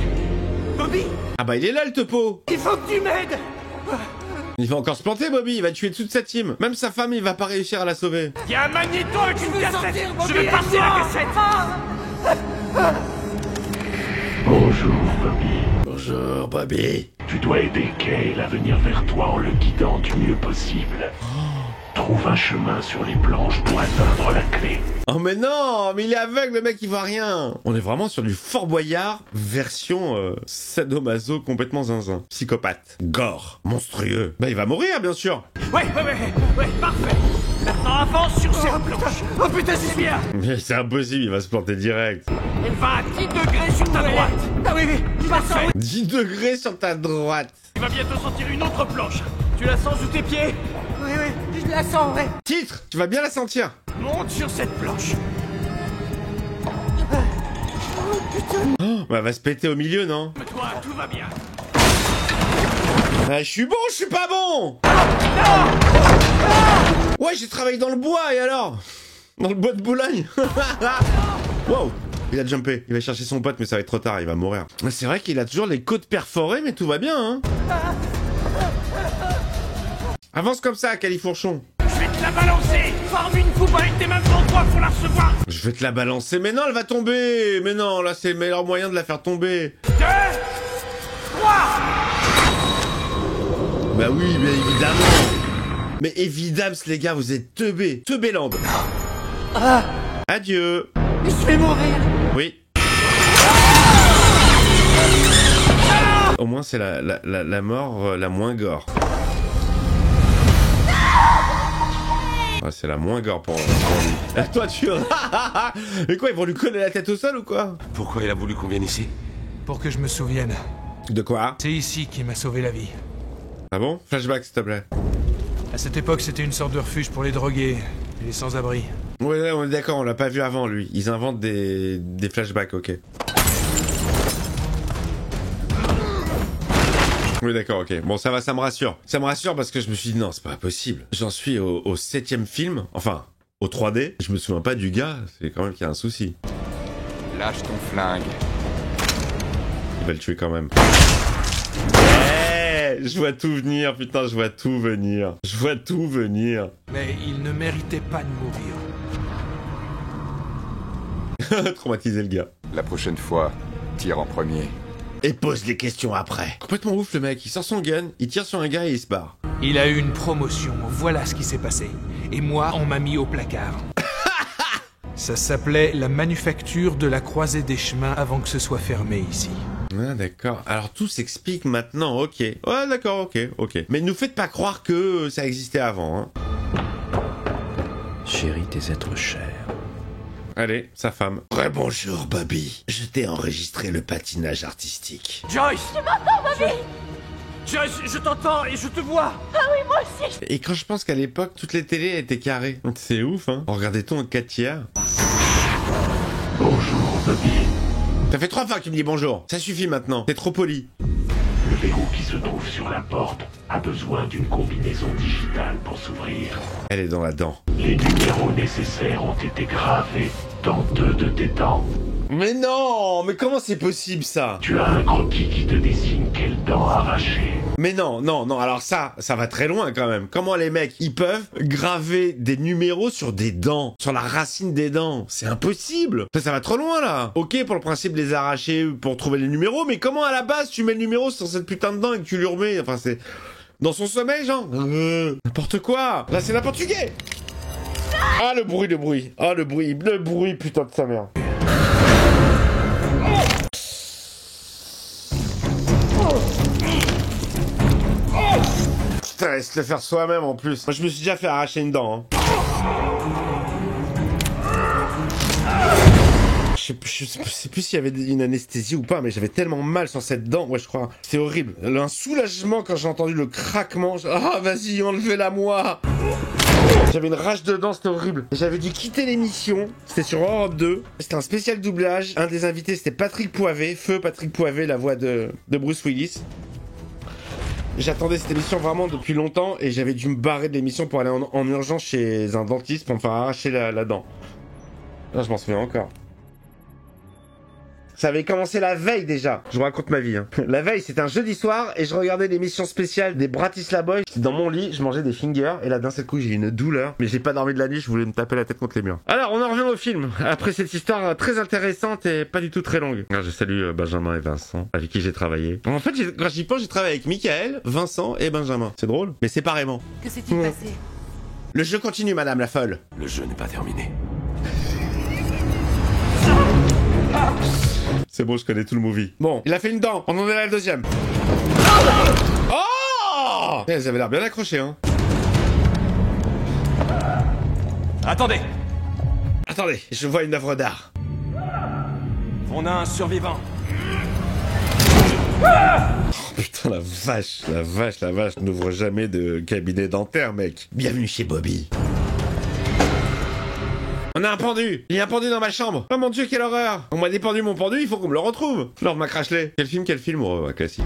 [SPEAKER 4] Bobby?
[SPEAKER 2] Ah bah il est là le topo!
[SPEAKER 4] Il faut que tu m'aides!
[SPEAKER 2] Il va encore se planter Bobby, il va tuer toute sa team. Même sa femme, il va pas réussir à la sauver.
[SPEAKER 4] Il y a un magnéto avec une cassette! Je vais passer la cassette!
[SPEAKER 12] Bonjour, Bobby.
[SPEAKER 2] Bonjour, Bobby.
[SPEAKER 12] Tu dois aider Kay à venir vers toi en le guidant du mieux possible. Trouve un chemin sur les planches pour atteindre la clé.
[SPEAKER 2] Oh mais non, mais il est aveugle, le mec, il voit rien. On est vraiment sur du Fort Boyard, version sadomaso complètement zinzin. Psychopathe, gore, monstrueux. Bah il va mourir, bien sûr.
[SPEAKER 4] Ouais, parfait. Maintenant avance sur cette planche. Oh putain, c'est bien.
[SPEAKER 2] Mais c'est impossible, il va se planter direct.
[SPEAKER 4] Elle va à 10 degrés sur ta droite. Ah oui, parfait.
[SPEAKER 2] 10 degrés sur ta droite.
[SPEAKER 4] Tu vas bientôt sentir une autre planche. Tu la sens sous tes pieds? Oui, je la sens, ouais.
[SPEAKER 2] Titre, tu vas bien la sentir.
[SPEAKER 4] Monte sur cette planche.
[SPEAKER 2] Oh, bah, elle va se péter au milieu, non?
[SPEAKER 4] Mais toi, tout va bien.
[SPEAKER 2] Ah, je suis bon, je suis pas bon. Ouais, j'ai travaillé dans le bois, et alors? Dans le bois de Boulogne. Wow, il a jumpé. Il va chercher son pote, mais ça va être trop tard, il va mourir. C'est vrai qu'il a toujours les côtes perforées, mais tout va bien, hein. Avance comme ça, Califourchon.
[SPEAKER 4] Je vais te la balancer. Forme une coupe avec tes mains devant toi pour la recevoir.
[SPEAKER 2] Je vais te la balancer, mais non, elle va tomber. Mais non, là, c'est le meilleur moyen de la faire tomber.
[SPEAKER 4] 2, 3.
[SPEAKER 2] Bah oui, mais évidemment. Mais évidemment, les gars, vous êtes teubés. Teubéland. Adieu.
[SPEAKER 4] Je vais mourir.
[SPEAKER 2] Oui. Au moins, c'est la mort la moins gore. Ah, c'est la moins gore pour lui. Toi, tu... Mais quoi, ils vont lui coller la tête au sol ou quoi?
[SPEAKER 11] Pourquoi il a voulu qu'on vienne ici?
[SPEAKER 4] Pour que je me souvienne.
[SPEAKER 2] De quoi?
[SPEAKER 4] C'est ici qu'il m'a sauvé la vie.
[SPEAKER 2] Ah bon? Flashback, s'il te plaît.
[SPEAKER 4] À cette époque, c'était une sorte de refuge pour les drogués et les sans-abri.
[SPEAKER 2] Ouais, on est d'accord, on l'a pas vu avant, lui. Ils inventent des flashbacks, ok. Oui, d'accord, ok. Bon, ça va, ça me rassure. Ça me rassure parce que je me suis dit, non, c'est pas possible. J'en suis au 7e film, enfin, au 3D. Je me souviens pas du gars, c'est quand même qu'il y a un souci.
[SPEAKER 14] Lâche ton flingue.
[SPEAKER 2] Il va le tuer quand même. Je vois tout venir, putain, je vois tout venir. Je vois tout venir.
[SPEAKER 4] Mais il ne méritait pas de mourir.
[SPEAKER 2] Traumatiser le gars.
[SPEAKER 14] La prochaine fois, tire en premier.
[SPEAKER 2] Et pose les questions après. Complètement ouf le mec, il sort son gun, il tire sur un gars et il se barre.
[SPEAKER 4] Il a eu une promotion, voilà ce qui s'est passé. Et moi, on m'a mis au placard. Ça s'appelait la manufacture de la croisée des chemins avant que ce soit fermé ici.
[SPEAKER 2] Ah d'accord, alors tout s'explique maintenant, ok. Ouais d'accord, ok. Mais ne nous faites pas croire que ça existait avant, hein.
[SPEAKER 3] Chérie, tes êtres chers.
[SPEAKER 2] Allez, sa femme.
[SPEAKER 15] Bonjour, Bobby. Je t'ai enregistré le patinage artistique.
[SPEAKER 4] Joyce!
[SPEAKER 13] Tu m'entends, Bobby?
[SPEAKER 4] Joyce, je t'entends et je te vois!
[SPEAKER 13] Ah oui, moi aussi!
[SPEAKER 2] Et quand je pense qu'à l'époque, toutes les télés étaient carrées. C'est ouf, hein. Regardez-t-on en 4 tiers.
[SPEAKER 12] Bonjour, Bobby.
[SPEAKER 2] Ça fait 3 fois que tu me dis bonjour. Ça suffit maintenant. T'es trop poli.
[SPEAKER 12] Le verrou qui se trouve sur la porte a besoin d'une combinaison digitale pour s'ouvrir.
[SPEAKER 2] Elle est dans la dent.
[SPEAKER 12] Les numéros nécessaires ont été gravés dans 2 de tes dents.
[SPEAKER 2] Mais non, mais comment c'est possible ça?
[SPEAKER 12] Tu as un croquis qui te dessine quelle dent arracher.
[SPEAKER 2] Mais non, alors ça va très loin quand même. Comment les mecs, ils peuvent graver des numéros sur des dents, sur la racine des dents? C'est impossible. Ça va trop loin là. Ok pour le principe de les arracher pour trouver les numéros, mais comment à la base tu mets le numéro sur cette putain de dent et que tu lui remets? Enfin c'est... Dans son sommeil genre n'importe quoi. Là c'est la portugais. Ah le bruit. Ah le bruit putain de sa mère. Putain, laisse le faire soi-même en plus. Moi, je me suis déjà fait arracher une dent. Hein. Je sais plus s'il y avait une anesthésie ou pas, mais j'avais tellement mal sur cette dent, ouais, je crois. C'est horrible. Un soulagement quand j'ai entendu le craquement. Ah, vas-y, enlevez-la moi. J'avais une rage de dents, c'était horrible. J'avais dû quitter l'émission. C'était sur Europe 2. C'était un spécial doublage. Un des invités, c'était Patrick Poivet. Feu Patrick Poivet, la voix de Bruce Willis. J'attendais cette émission vraiment depuis longtemps et j'avais dû me barrer de l'émission pour aller en urgence chez un dentiste pour me faire arracher la dent. Là, je m'en souviens encore. Ça avait commencé la veille déjà. Je vous raconte ma vie. Hein. La veille, c'était un jeudi soir et je regardais l'émission spéciale des Bratislava Boys. J'étais dans mon lit, je mangeais des fingers et là d'un seul coup j'ai eu une douleur. Mais j'ai pas dormi de la nuit, je voulais me taper la tête contre les murs. Alors on en revient au film. Après cette histoire très intéressante et pas du tout très longue. Alors, je salue Benjamin et Vincent avec qui j'ai travaillé. En fait, quand j'y pense, j'ai travaillé avec Michael, Vincent et Benjamin. C'est drôle, mais séparément.
[SPEAKER 5] Que s'est-il passé?
[SPEAKER 2] Le jeu continue, madame la folle.
[SPEAKER 11] Le jeu n'est pas terminé.
[SPEAKER 2] C'est bon, je connais tout le movie. Bon, il a fait une dent. On en est à la deuxième. Oh! Elles avaient l'air bien accrochées, hein.
[SPEAKER 1] Attendez!
[SPEAKER 2] Attendez, je vois une œuvre d'art.
[SPEAKER 1] On a un survivant.
[SPEAKER 2] Oh, putain, la vache. N'ouvre jamais de cabinet dentaire, mec. Bienvenue chez Bobby. On a un pendu! Il y a un pendu dans ma chambre! Oh mon dieu, quelle horreur! On m'a dépendu mon pendu, il faut qu'on me le retrouve! Lord McCrashley. Quel film? Oh, classique.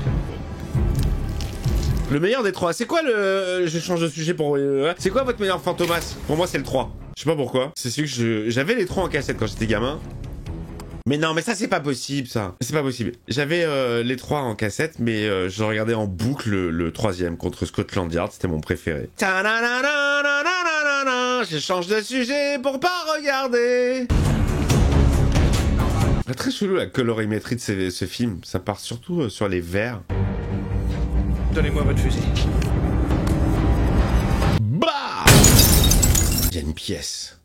[SPEAKER 2] Le meilleur des trois. C'est quoi le... Je change de sujet pour... C'est quoi votre meilleur Fantomas? Pour moi, c'est le 3. Je sais pas pourquoi. C'est celui que j'avais les 3 en cassette quand j'étais gamin. Mais non, mais ça, c'est pas possible, ça. C'est pas possible. J'avais les 3 en cassette, mais je regardais en boucle le 3e contre Scotland Yard. C'était mon préféré. Je change de sujet pour pas regarder. Très chelou la colorimétrie de ce film. Ça part surtout sur les verts.
[SPEAKER 4] Donnez-moi votre fusil.
[SPEAKER 2] Bah! Il y a une pièce.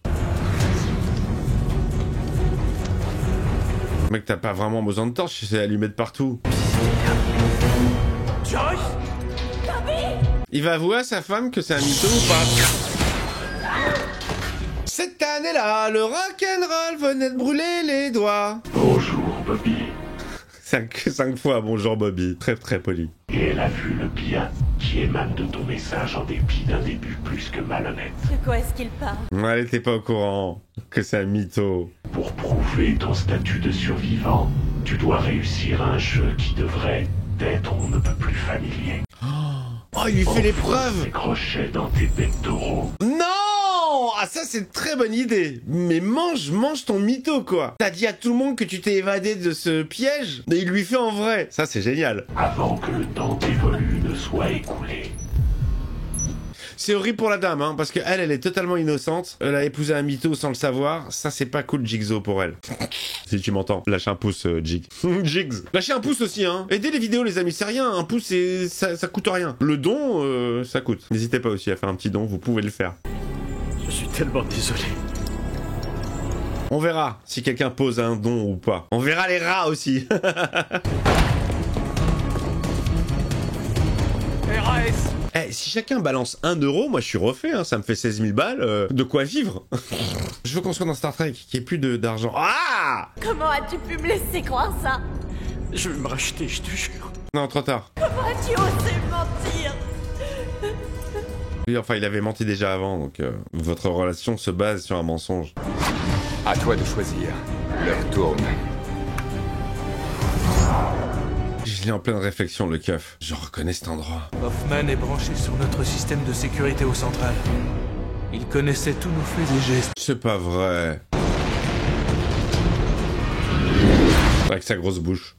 [SPEAKER 2] Mec, t'as pas vraiment besoin de torche, c'est allumé de partout.
[SPEAKER 1] Joyce!
[SPEAKER 2] Il va avouer à sa femme que c'est un mytho ou pas? Cette année-là, le rock'n'roll venait de brûler les doigts.
[SPEAKER 12] Bonjour, Bobby.
[SPEAKER 2] 5 fois, bonjour, Bobby. Très, très poli.
[SPEAKER 12] Et elle a vu le bien qui émane de ton message en dépit d'un début plus que malhonnête.
[SPEAKER 16] De quoi est-ce qu'il parle?
[SPEAKER 2] Ouais, elle était pas au courant que c'est un mytho.
[SPEAKER 12] Pour prouver ton statut de survivant, tu dois réussir un jeu qui devrait être on ne peut plus familier.
[SPEAKER 2] Oh, il lui fait l'épreuve.
[SPEAKER 12] Des crochets dans tes pectoraux.
[SPEAKER 2] Non! Ah, ça, c'est une très bonne idée. Mais mange ton mytho, quoi. T'as dit à tout le monde que tu t'es évadé de ce piège, mais il lui fait en vrai. Ça, c'est génial.
[SPEAKER 12] Avant que le temps dévolu ne soit écoulé.
[SPEAKER 2] C'est horrible pour la dame, hein, parce qu'elle est totalement innocente. Elle a épousé un mytho sans le savoir. Ça, c'est pas cool, Jigsaw, pour elle. Si tu m'entends, lâche un pouce, Jig. Jigs. Lâchez un pouce aussi, hein. Aidez les vidéos, les amis, c'est rien. Un pouce, ça coûte rien. Le don, ça coûte. N'hésitez pas aussi à faire un petit don, vous pouvez le faire.
[SPEAKER 7] Je suis tellement désolé.
[SPEAKER 2] On verra si quelqu'un pose un don ou pas. On verra les rats aussi. Eh, si chacun balance 1 euro, moi je suis refait, hein, ça me fait 16 000 balles, de quoi vivre. Je veux qu'on soit dans Star Trek, qu'il n'y ait plus d'argent. Ah!
[SPEAKER 16] Comment as-tu pu me laisser croire ça?
[SPEAKER 7] Je vais me racheter, je te jure.
[SPEAKER 2] Non, trop tard.
[SPEAKER 16] Comment as-tu osé mentir?
[SPEAKER 2] Oui, enfin, il avait menti déjà avant, donc votre relation se base sur un mensonge.
[SPEAKER 14] À toi de choisir. L'heure tourne.
[SPEAKER 2] Je l'ai en pleine réflexion, le keuf. Je reconnais cet endroit.
[SPEAKER 4] Hoffman est branché sur notre système de sécurité au central. Il connaissait tous nos faits et gestes.
[SPEAKER 2] C'est pas vrai. Avec sa grosse bouche.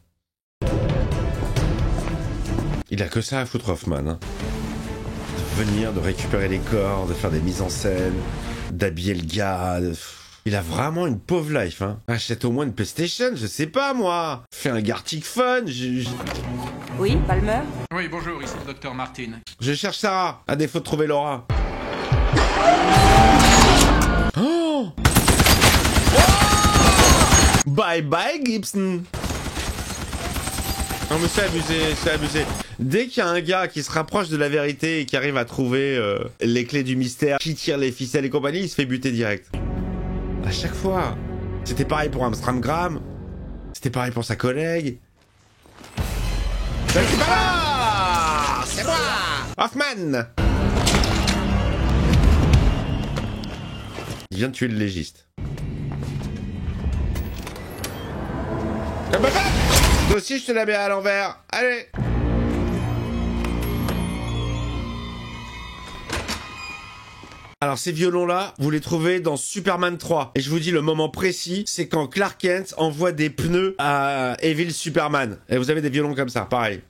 [SPEAKER 2] Il a que ça à foutre, Hoffman, hein. De venir, de récupérer les corps, de faire des mises en scène, d'habiller le gars... Il a vraiment une pauvre life, hein. Achète au moins une PlayStation, je sais pas, moi. Fais un Gartic Fun,
[SPEAKER 16] Oui, Palmer?
[SPEAKER 8] Oui, bonjour, ici le docteur Martin.
[SPEAKER 2] Je cherche Sarah, à défaut de trouver Laura. Oh! Bye bye, Gibson. Non mais c'est abusé, c'est abusé. Dès qu'il y a un gars qui se rapproche de la vérité et qui arrive à trouver les clés du mystère, qui tire les ficelles et compagnie, il se fait buter direct. À chaque fois. C'était pareil pour Amstram Graham. C'était pareil pour sa collègue. C'est pas là, c'est moi, Hoffman. Il vient de tuer le légiste. Toi aussi, je te la mets à l'envers. Allez. Alors ces violons-là, vous les trouvez dans Superman 3. Et je vous dis le moment précis, c'est quand Clark Kent envoie des pneus à Evil Superman. Et vous avez des violons comme ça, pareil.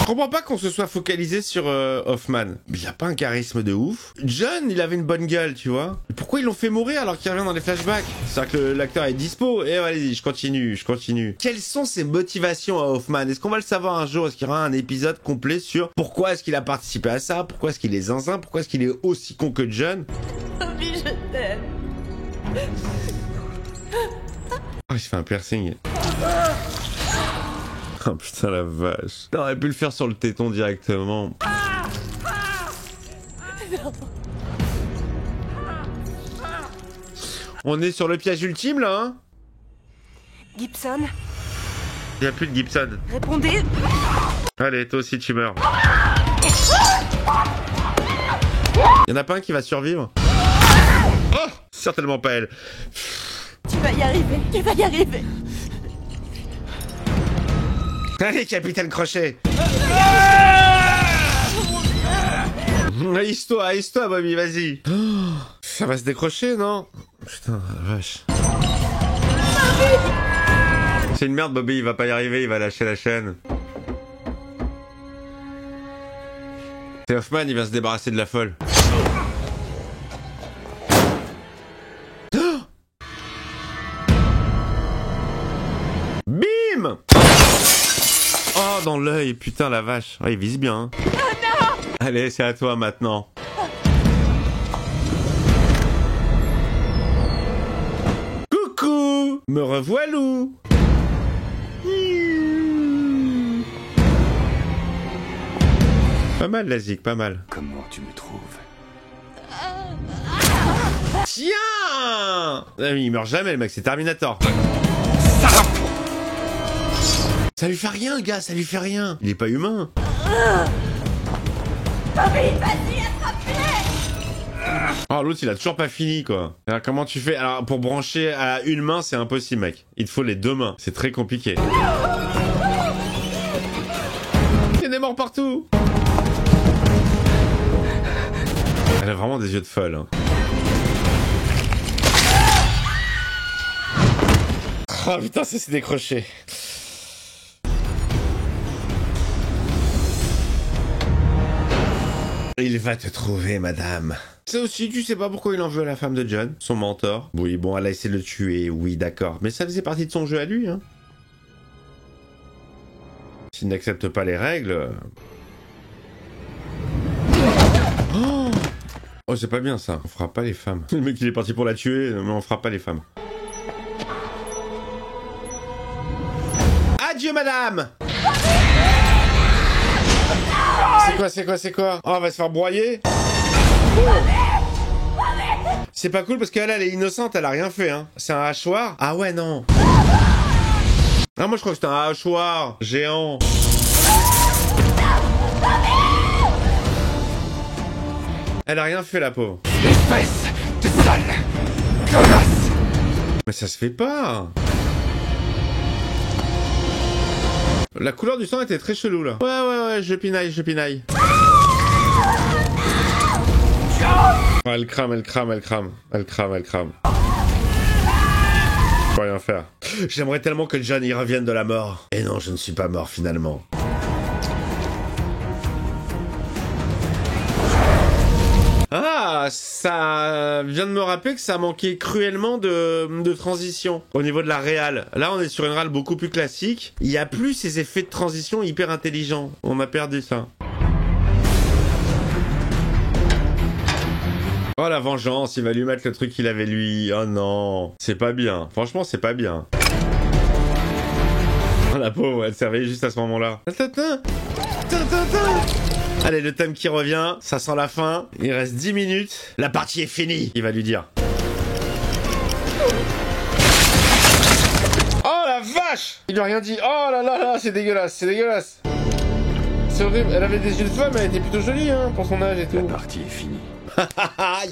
[SPEAKER 2] Je comprends pas qu'on se soit focalisé sur Hoffman. Mais il a pas un charisme de ouf. John, il avait une bonne gueule, tu vois. Pourquoi ils l'ont fait mourir alors qu'il revient dans les flashbacks? C'est-à-dire que l'acteur est dispo. Et allez-y, je continue. Quelles sont ses motivations à Hoffman? Est-ce qu'on va le savoir un jour? Est-ce qu'il y aura un épisode complet sur pourquoi est-ce qu'il a participé à ça? Pourquoi est-ce qu'il est zinzin? Pourquoi est-ce qu'il est aussi con que John?
[SPEAKER 16] Bobby, je t'aime.
[SPEAKER 2] Oh, il se fait un piercing. Oh putain la vache. T'aurais pu le faire sur le téton directement. On est sur le piège ultime là, hein?
[SPEAKER 16] Gibson?
[SPEAKER 2] Il n'y a plus de Gibson.
[SPEAKER 16] Répondez.
[SPEAKER 2] Allez, toi aussi tu meurs. Il y en a pas un qui va survivre? Oh, certainement pas elle.
[SPEAKER 16] Tu vas y arriver, tu vas y arriver.
[SPEAKER 2] Allez, Capitaine Crochet. Haïs-toi, Bobby, vas-y. Oh, ça va se décrocher, non? Putain, la vache. C'est une merde, Bobby, il va pas y arriver, il va lâcher la chaîne. C'est Hoffman, il va se débarrasser de la folle. Oh, bim! Oh, dans l'œil, putain, la vache. Oh, il vise bien. Hein.
[SPEAKER 16] Oh non!
[SPEAKER 2] Allez, c'est à toi maintenant. Coucou! Me revoilou! Pas mal, la zig, pas mal.
[SPEAKER 3] Comment tu me trouves?
[SPEAKER 2] Tiens! Ah, il meurt jamais, le mec, c'est Terminator. Ça lui fait rien, gars, ça lui fait rien. Il est pas humain.
[SPEAKER 16] Bobby, vas-y, attrape-les!
[SPEAKER 2] Oh, l'autre, il a toujours pas fini, quoi. Alors, comment tu fais? Alors, pour brancher à une main, c'est impossible, mec. Il te faut les deux mains. C'est très compliqué. Il y a des morts partout. Elle a vraiment des yeux de folle. Hein. Oh putain, ça s'est décroché. Il va te trouver, madame. Ça aussi, tu sais pas pourquoi il en veut à la femme de John, son mentor. Oui, bon, elle a essayé de le tuer, oui, d'accord. Mais ça faisait partie de son jeu à lui, hein. S'il n'accepte pas les règles... Oh, oh, c'est pas bien, ça. On fera pas les femmes. Le mec, il est parti pour la tuer, mais on fera pas les femmes. Adieu, madame! C'est quoi? Oh, on va se faire broyer. Oh. C'est pas cool parce qu'elle, elle est innocente, elle a rien fait, hein. C'est un hachoir? Ah ouais, non. Ah, moi je crois que c'était un hachoir géant. Elle a rien fait, la pauvre.
[SPEAKER 1] Espèce de sale connasse!
[SPEAKER 2] Mais ça se fait pas. La couleur du sang était très chelou, là. Ouais, je pinaille. Oh, elle crame. Je peux rien faire. J'aimerais tellement que John y revienne de la mort. Et non, je ne suis pas mort, finalement. Ah, ça vient de me rappeler que ça manquait cruellement de transition au niveau de la réal. Là, on est sur une réal beaucoup plus classique. Il n'y a plus ces effets de transition hyper intelligents. On a perdu ça. Oh, la vengeance, il va lui mettre le truc qu'il avait lui. Oh non, c'est pas bien. Franchement, c'est pas bien. la pauvre, elle servait juste à ce moment-là. Allez, le thème qui revient, ça sent la fin. Il reste 10 minutes. La partie est finie, il va lui dire. Oh la vache! Il lui a rien dit. Oh là là là, c'est dégueulasse, c'est dégueulasse. C'est horrible. Elle avait des yeux de femme, mais elle était plutôt jolie, hein, pour son âge et tout.
[SPEAKER 3] La partie est finie.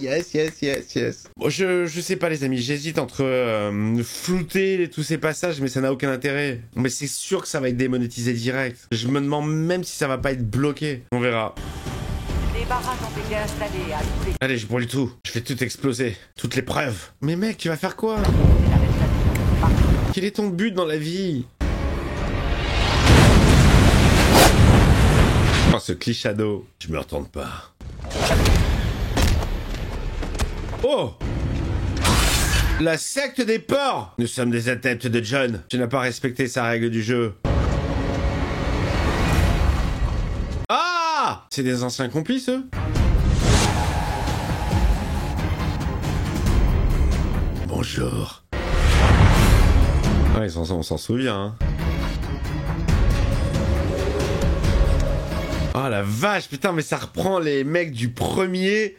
[SPEAKER 2] yes. Bon, je sais pas, les amis, j'hésite entre flouter tous ces passages, mais ça n'a aucun intérêt. Mais c'est sûr que ça va être démonétisé direct. Je me demande même si ça va pas être bloqué. On verra.
[SPEAKER 17] Les barrages ont été installés à tous les...
[SPEAKER 2] Allez, je brûle tout. Je fais tout exploser. Toutes les preuves. Mais mec, tu vas faire quoi? Quel est ton but dans la vie? Oh, ce clichado.
[SPEAKER 15] Je me retourne pas.
[SPEAKER 2] Oh! La secte des porcs! Nous sommes des adeptes de John. Tu n'as pas respecté sa règle du jeu. Ah! C'est des anciens complices, eux?
[SPEAKER 15] Bonjour.
[SPEAKER 2] Ouais, on s'en souvient, hein. Oh la vache, putain, mais ça reprend les mecs du premier.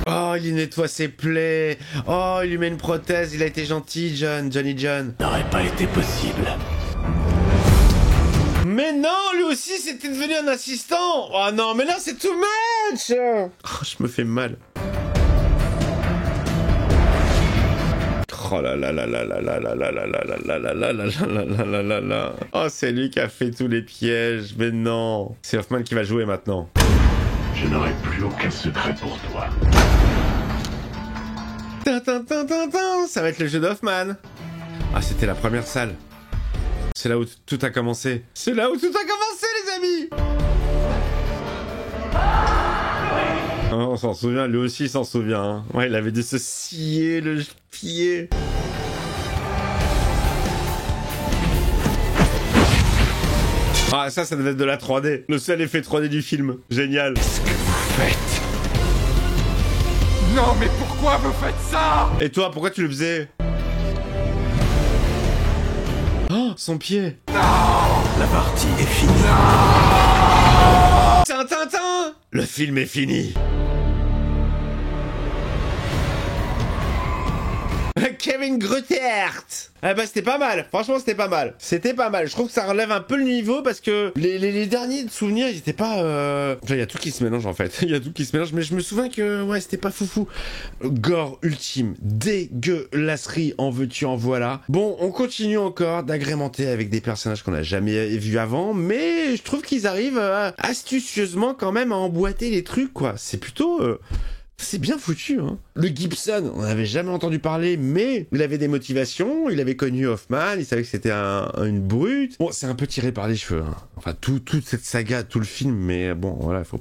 [SPEAKER 2] Oh, il lui nettoie ses plaies. Oh, il lui met une prothèse. Il a été gentil, Johnny John.
[SPEAKER 15] N'aurait pas été possible.
[SPEAKER 2] Mais non, lui aussi, c'était devenu un assistant. Oh non, mais là, c'est too much. Oh, je me fais mal. Oh là là là là là là là là là là là là là là là là là là. Oh, c'est lui qui a fait tous les pièges. Mais non. C'est Hoffman qui va jouer maintenant.
[SPEAKER 12] Je n'aurai plus aucun secret pour toi.
[SPEAKER 2] Ça va être le jeu d'Hoffman. Ah, c'était la première salle. C'est là où tout a commencé. C'est là où tout a commencé, les amis. Oh, on s'en souvient, lui aussi il s'en souvient. Hein. Ouais, il avait dû se scier le pied. Ah, ça devait être de la 3D. Le seul effet 3D du film. Génial.
[SPEAKER 1] Qu'est-ce que vous faites? Non, mais pourquoi vous faites ça?
[SPEAKER 2] Et toi, pourquoi tu le faisais? Oh, son pied.
[SPEAKER 1] Non!
[SPEAKER 15] La partie est finie.
[SPEAKER 2] Tintin!
[SPEAKER 15] Le film est fini.
[SPEAKER 2] Kevin Grutert. Ah bah c'était pas mal, franchement c'était pas mal. C'était pas mal, je trouve que ça relève un peu le niveau parce que les derniers souvenirs ils étaient pas... Enfin, il y a tout qui se mélange en fait, il y a tout qui se mélange, mais je me souviens que ouais c'était pas foufou. Gore ultime, dégueulasserie, en veux-tu en voilà. Bon, on continue encore d'agrémenter avec des personnages qu'on n'a jamais vus avant, mais je trouve qu'ils arrivent astucieusement quand même à emboîter les trucs quoi. C'est plutôt... C'est bien foutu, hein. Le Gibson, on n'avait jamais entendu parler, mais il avait des motivations, il avait connu Hoffman, il savait que c'était une brute. Bon, c'est un peu tiré par les cheveux, hein. Enfin, toute cette saga, tout le film, mais bon, voilà, faut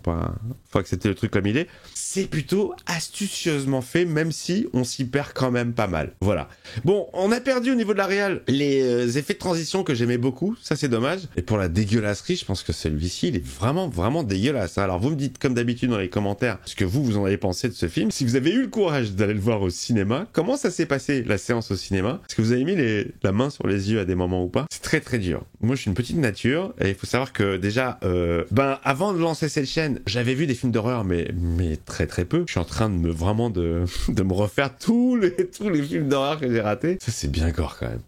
[SPEAKER 2] accepter le truc comme il est. C'est plutôt astucieusement fait, même si on s'y perd quand même pas mal. Voilà. Bon, on a perdu au niveau de la réal les effets de transition que j'aimais beaucoup, ça c'est dommage. Et pour la dégueulasserie, je pense que celui-ci, il est vraiment, vraiment dégueulasse, hein. Alors vous me dites comme d'habitude dans les commentaires ce que vous en avez pensé de ce film. Si vous avez eu le courage d'aller le voir au cinéma, comment ça s'est passé la séance au cinéma? Est-ce que vous avez mis la main sur les yeux à des moments ou pas? C'est très très dur. Moi je suis une petite nature et il faut savoir que déjà, avant de lancer cette chaîne, j'avais vu des films d'horreur mais très très peu. Je suis en train de me refaire tous les films d'horreur que j'ai ratés. Ça c'est bien gore quand même.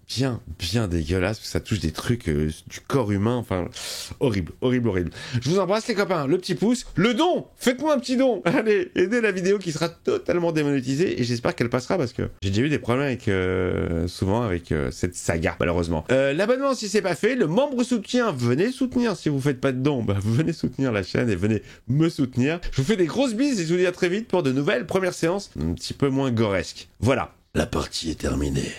[SPEAKER 2] Bien dégueulasse parce que ça touche des trucs du corps humain. Enfin, horrible. Je vous embrasse les copains. Le petit pouce. Le don! Faites-moi un petit don! Allez, aidez la vidéo qui sera totalement démonétisée et j'espère qu'elle passera parce que j'ai déjà eu des problèmes souvent avec cette saga malheureusement. L'abonnement si c'est pas fait, le membre soutien, venez soutenir. Si vous faites pas de dons, venez soutenir la chaîne et venez me soutenir. Je vous fais des grosses bises et je vous dis à très vite pour de nouvelles premières séances un petit peu moins goresques. Voilà.
[SPEAKER 15] La partie est terminée.